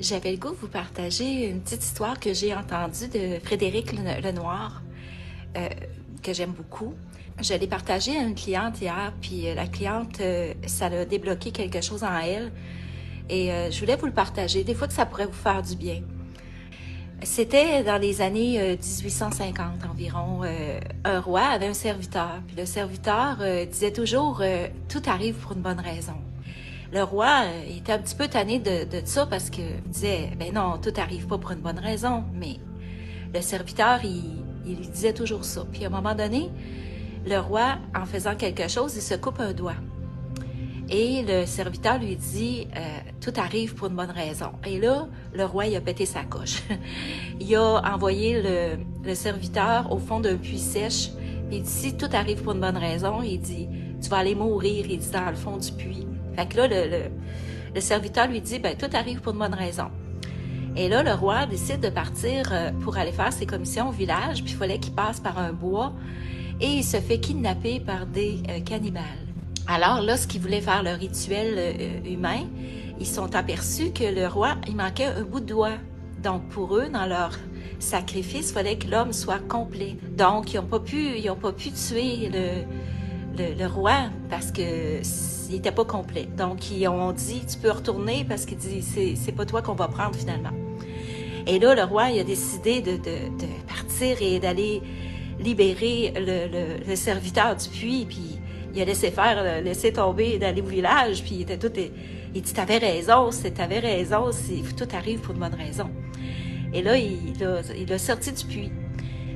J'avais le goût de vous partager une petite histoire que j'ai entendue de Frédéric Lenoir, euh, que j'aime beaucoup. Je l'ai partagée à une cliente hier, puis la cliente, ça a débloqué quelque chose en elle. Et je voulais vous le partager. Des fois que ça pourrait vous faire du bien. C'était dans les années 1850 environ. Un roi avait un serviteur. Puis le serviteur disait toujours tout arrive pour une bonne raison. Le roi était un petit peu tanné de ça parce qu'il disait ben non, tout arrive pas pour une bonne raison. Mais le serviteur, il lui disait toujours ça. Puis à un moment donné, le roi, en faisant quelque chose, il se coupe un doigt. Et le serviteur lui dit tout arrive pour une bonne raison. Et là, le roi, il a pété sa coche. Il a envoyé le serviteur au fond d'un puits sèche. Puis il dit si tout arrive pour une bonne raison, il dit tu vas aller mourir, il dit dans le fond du puits. Fait que là, le serviteur lui dit ben tout arrive pour une bonne raison. Et là, le roi décide de partir pour aller faire ses commissions au village, puis il fallait qu'il passe par un bois, et il se fait kidnapper par des cannibales. Alors, lorsqu'ils voulaient faire leur rituel humain, ils sont aperçus que le roi, il manquait un bout de doigt. Donc, pour eux, dans leur sacrifice, il fallait que l'homme soit complet. Donc, ils n'ont pas pu tuer le roi parce que il n'était pas complet. Donc, ils ont dit, tu peux retourner parce qu'il dit, c'est pas toi qu'on va prendre finalement. Et là, le roi, il a décidé de partir et d'aller libérer le serviteur du puits, puis il a laissé tomber d'aller au village, puis il était tout, il dit, t'avais raison, tout arrive pour une bonne raison. Et là, il a sorti du puits.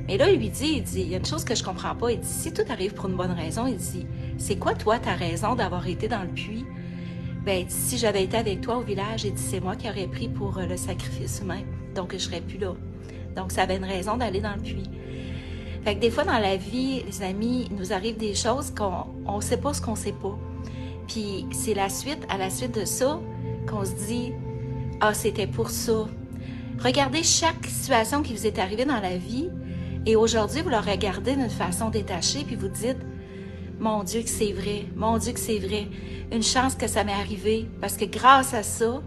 Mais là, il dit, il y a une chose que je comprends pas. Il dit, si tout arrive pour une bonne raison, il dit, c'est quoi toi ta raison d'avoir été dans le puits? Ben, il dit, si j'avais été avec toi au village, il dit, c'est moi qui aurais pris pour le sacrifice humain. Donc, je serais plus là. Donc, ça avait une raison d'aller dans le puits. Fait que des fois, dans la vie, les amis, il nous arrive des choses qu'on sait pas ce qu'on sait pas. Puis, c'est à la suite de ça, qu'on se dit, ah, c'était pour ça. Regardez chaque situation qui vous est arrivée dans la vie, et aujourd'hui, vous le regardez d'une façon détachée, puis vous dites, mon Dieu que c'est vrai, mon Dieu que c'est vrai. Une chance que ça m'est arrivé, parce que grâce à ça,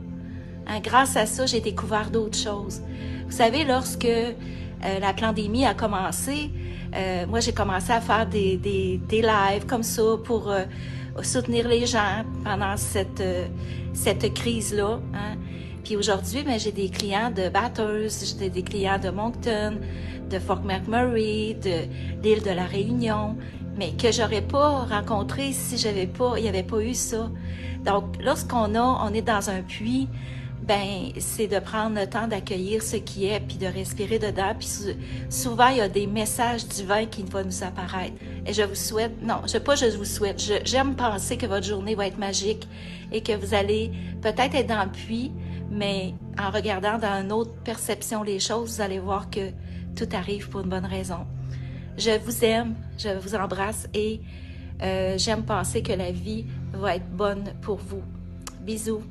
j'ai découvert d'autres choses. Vous savez, lorsque la pandémie a commencé, moi j'ai commencé à faire des lives comme ça pour soutenir les gens pendant cette crise-là. Hein. Puis aujourd'hui, ben, j'ai des clients de Bathurst, j'ai des clients de Moncton, de Fort McMurray, de l'île de la Réunion, mais que j'aurais pas rencontré si il n'y avait pas eu ça. Donc, on est dans un puits, ben c'est de prendre le temps d'accueillir ce qui est, puis de respirer dedans. Puis souvent, il y a des messages divins qui vont nous apparaître. Et je vous souhaite, j'aime penser que votre journée va être magique et que vous allez peut-être être dans le puits, mais en regardant dans une autre perception les choses, vous allez voir que tout arrive pour une bonne raison. Je vous aime, je vous embrasse et j'aime penser que la vie va être bonne pour vous. Bisous.